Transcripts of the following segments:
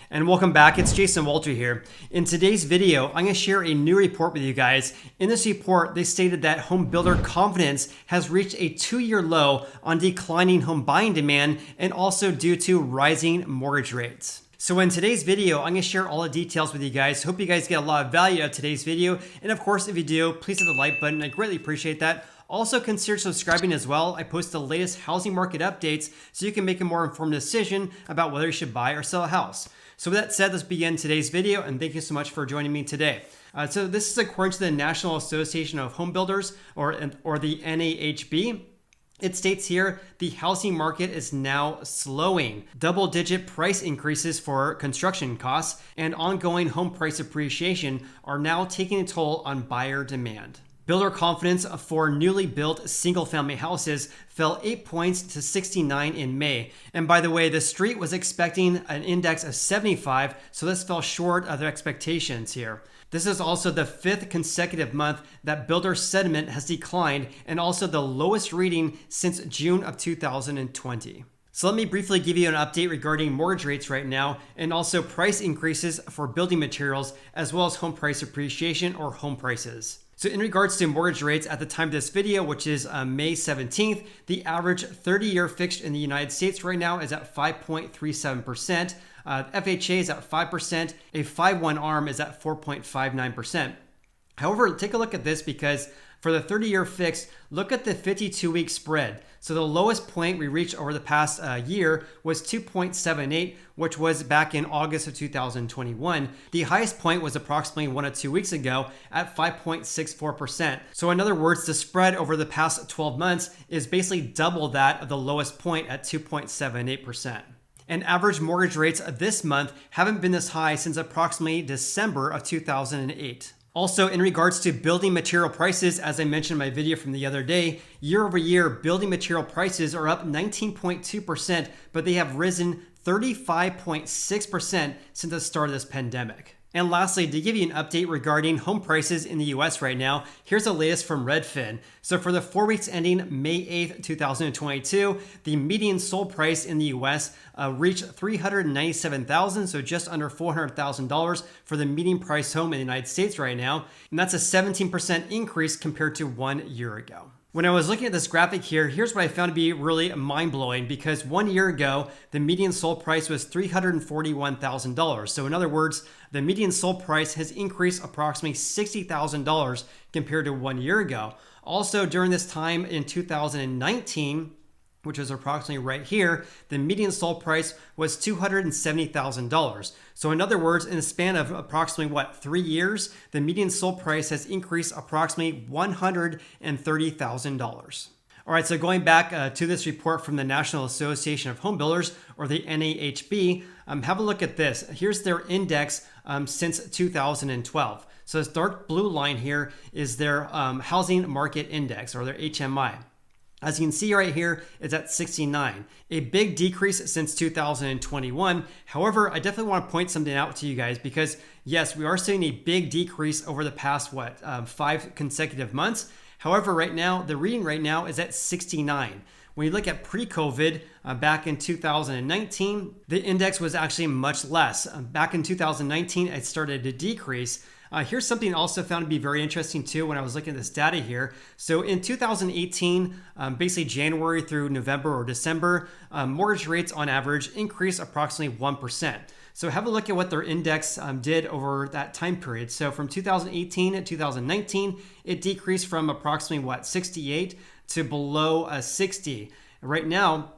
And welcome back, it's JWalter here. In today's video, I'm going to share a new report with you guys. In this report, they stated that home builder confidence has reached a 2-year low on declining home buying demand and also due to rising mortgage rates. So in today's video, I'm going to share all the details with you guys. Hope you guys get a lot of value out of today's video. And of course, if you do, please hit the like button. I greatly appreciate that. Also consider subscribing as well. I post the latest housing market updates so you can make a more informed decision about whether you should buy or sell a house. So with that said, let's begin today's video, and thank you so much for joining me today. So this is according to the National Association of Homebuilders, or the NAHB. It states here, the housing market is now slowing. Double-digit price increases for construction costs and ongoing home price appreciation are now taking a toll on buyer demand. Builder confidence for newly built single-family houses fell 8 points to 69 in May. And by the way, the street was expecting an index of 75, so this fell short of their expectations here. This is also the 5th consecutive month that builder sentiment has declined and also the lowest reading since June of 2020. So let me briefly give you an update regarding mortgage rates right now and also price increases for building materials as well as home price appreciation or home prices. So in regards to mortgage rates at the time of this video, which is May 17th, the average 30-year fixed in the United States right now is at 5.37%. FHA is at 5%. A 5/1 ARM is at 4.59%. However, take a look at this because for the 30-year fixed, look at the 52-week spread. So the lowest point we reached over the past year was 2.78, which was back in August of 2021. The highest point was approximately 1 or 2 weeks ago at 5.64%. So in other words, the spread over the past 12 months is basically double that of the lowest point at 2.78%. And average mortgage rates this month haven't been this high since approximately December of 2008. Also, in regards to building material prices, as I mentioned in my video from the other day, year over year, building material prices are up 19.2%, but they have risen 35.6% since the start of this pandemic. And lastly, to give you an update regarding home prices in the US right now, here's the latest from Redfin. So for the 4 weeks ending May 8th, 2022, the median sold price in the US reached $397,000, so just under $400,000 for the median price home in the United States right now. And that's a 17% increase compared to 1 year ago. When I was looking at this graphic here, here's what I found to be really mind-blowing because 1 year ago, the median sold price was $341,000. So in other words, the median sold price has increased approximately $60,000 compared to 1 year ago. Also, during this time in 2019, which was approximately right here, the median sold price was $270,000. So in other words, in the span of approximately 3 years, the median sold price has increased approximately $130,000. All right, so going back to this report from the National Association of Home Builders, or the NAHB, have a look at this. Here's their index since 2012. So this dark blue line here is their housing market index, or their HMI. As you can see right here, it's at 69, a big decrease since 2021. However, I definitely want to point something out to you guys because yes, we are seeing a big decrease over the past, 5 consecutive months. However, right now, the reading right now is at 69. When you look at pre-COVID, back in 2019, the index was actually much less. Back in 2019, it started to decrease. Here's something also found to be very interesting too when I was looking at this data here. So in 2018, basically January through November or December, mortgage rates on average increased approximately 1%. So have a look at what their index did over that time period. So from 2018 to 2019, it decreased from approximately 68 to below 60. Right now,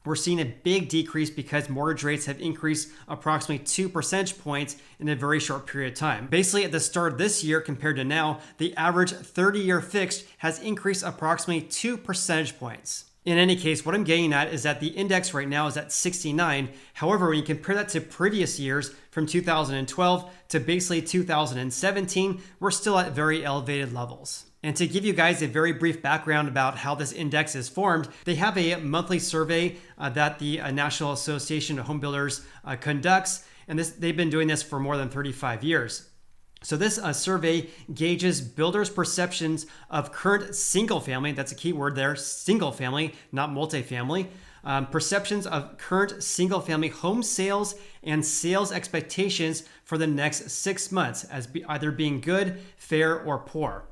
we're seeing a big decrease because mortgage rates have increased approximately 2 percentage points in a very short period of time. Basically, at the start of this year compared to now, the average 30-year fixed has increased approximately 2 percentage points. In any case, what I'm getting at is that the index right now is at 69. However, when you compare that to previous years from 2012 to basically 2017, we're still at very elevated levels. And to give you guys a very brief background about how this index is formed, they have a monthly survey that the National Association of Home Builders conducts, and they've been doing this for more than 35 years. So this survey gauges builders' perceptions of current single family, that's a key word there, single family, not multifamily, perceptions of current single-family home sales and sales expectations for the next 6 months as either being good, fair, or poor.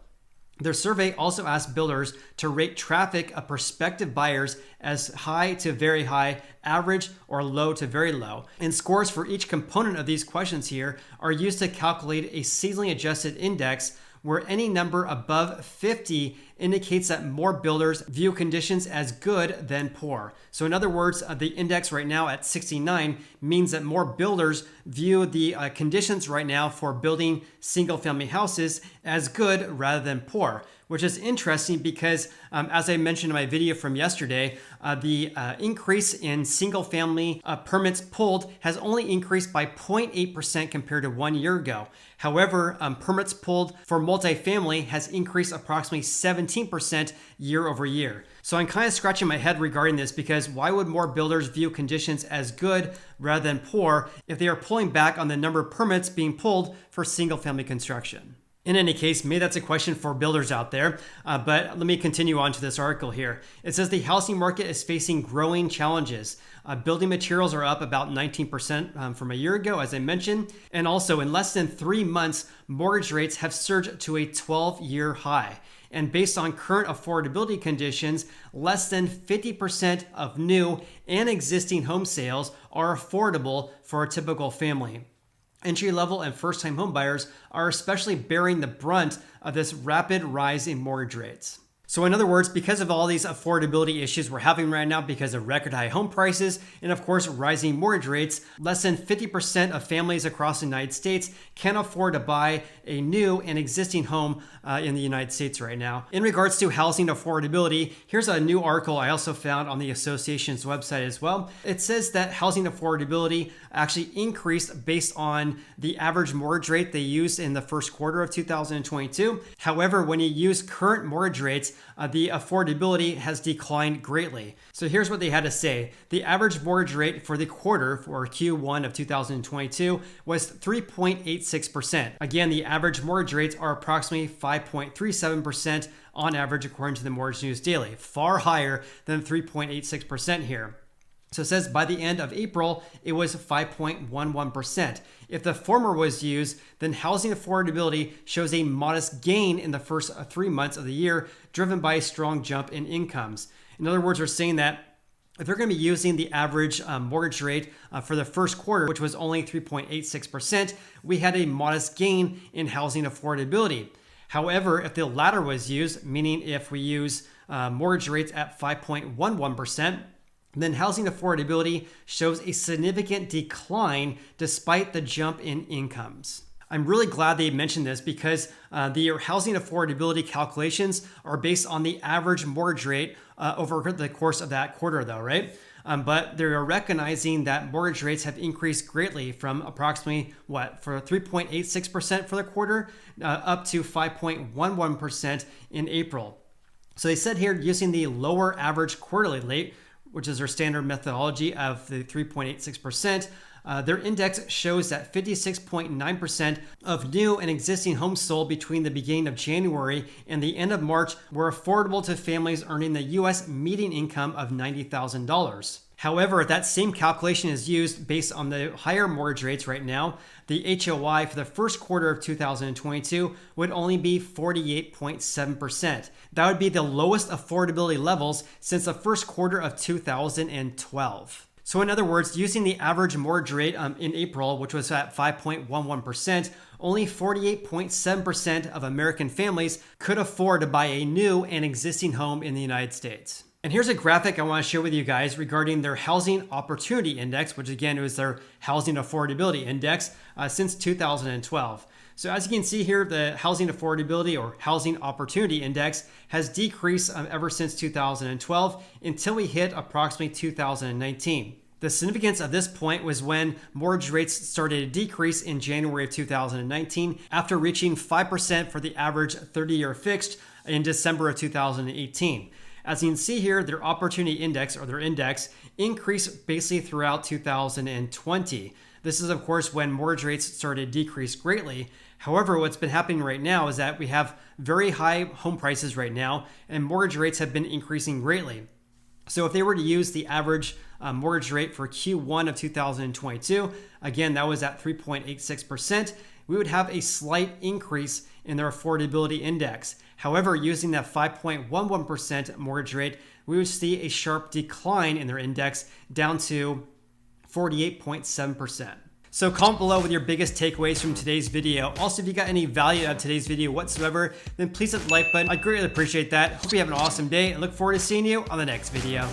Their survey also asked builders to rate traffic of prospective buyers as high to very high, average, or low to very low. And scores for each component of these questions here are used to calculate a seasonally adjusted index where any number above 50 indicates that more builders view conditions as good than poor. So in other words, the index right now at 69 means that more builders view the conditions right now for building single-family houses as good rather than poor, which is interesting because as I mentioned in my video from yesterday, the increase in single-family permits pulled has only increased by 0.8% compared to 1 year ago. However, permits pulled for multifamily has increased approximately 17% year over year. So I'm kind of scratching my head regarding this because why would more builders view conditions as good rather than poor if they are pulling back on the number of permits being pulled for single-family construction? In any case, maybe that's a question for builders out there, but let me continue on to this article here. It says the housing market is facing growing challenges. Building materials are up about 19% from a year ago, as I mentioned. And also, in less than 3 months, mortgage rates have surged to a 12-year high. And based on current affordability conditions, less than 50% of new and existing home sales are affordable for a typical family. Entry-level and first-time homebuyers are especially bearing the brunt of this rapid rise in mortgage rates. So in other words, because of all these affordability issues we're having right now because of record high home prices and of course rising mortgage rates, less than 50% of families across the United States can afford to buy a new and existing home in the United States right now. In regards to housing affordability, here's a new article I also found on the association's website as well. It says that housing affordability actually increased based on the average mortgage rate they used in the first quarter of 2022. However, when you use current mortgage rates, the affordability has declined greatly. So here's what they had to say. The average mortgage rate for the quarter for Q1 of 2022 was 3.86%. Again, the average mortgage rates are approximately 5.37% on average according to the Mortgage News Daily, far higher than 3.86% here. So it says by the end of April, it was 5.11%. If the former was used, then housing affordability shows a modest gain in the first 3 months of the year, driven by a strong jump in incomes. In other words, we're saying that if they're going to be using the average mortgage rate for the first quarter, which was only 3.86%, we had a modest gain in housing affordability. However, if the latter was used, meaning if we use mortgage rates at 5.11%, then housing affordability shows a significant decline despite the jump in incomes. I'm really glad they mentioned this because the housing affordability calculations are based on the average mortgage rate over the course of that quarter though, right? But they're recognizing that mortgage rates have increased greatly from approximately, for 3.86% for the quarter up to 5.11% in April. So they said here using the lower average quarterly rate, which is their standard methodology of the 3.86%, their index shows that 56.9% of new and existing homes sold between the beginning of January and the end of March were affordable to families earning the U.S. median income of $90,000. However, if that same calculation is used based on the higher mortgage rates right now, the HOI for the first quarter of 2022 would only be 48.7%. That would be the lowest affordability levels since the first quarter of 2012. So in other words, using the average mortgage rate in April, which was at 5.11%, only 48.7% of American families could afford to buy a new and existing home in the United States. And here's a graphic I want to share with you guys regarding their Housing Opportunity Index, which again was their Housing Affordability Index since 2012. So as you can see here, the Housing Affordability or Housing Opportunity Index has decreased ever since 2012 until we hit approximately 2019. The significance of this point was when mortgage rates started to decrease in January of 2019 after reaching 5% for the average 30-year fixed in December of 2018. As you can see here, their opportunity index or their index increased basically throughout 2020. This is, of course, when mortgage rates started to decrease greatly. However, what's been happening right now is that we have very high home prices right now, and mortgage rates have been increasing greatly. So if they were to use the average mortgage rate for Q1 of 2022, again, that was at 3.86%, we would have a slight increase in their affordability index. However, using that 5.11% mortgage rate, we would see a sharp decline in their index down to 48.7%. So comment below with your biggest takeaways from today's video. Also, if you got any value out of today's video whatsoever, then please hit the like button. I greatly appreciate that. Hope you have an awesome day and look forward to seeing you on the next video.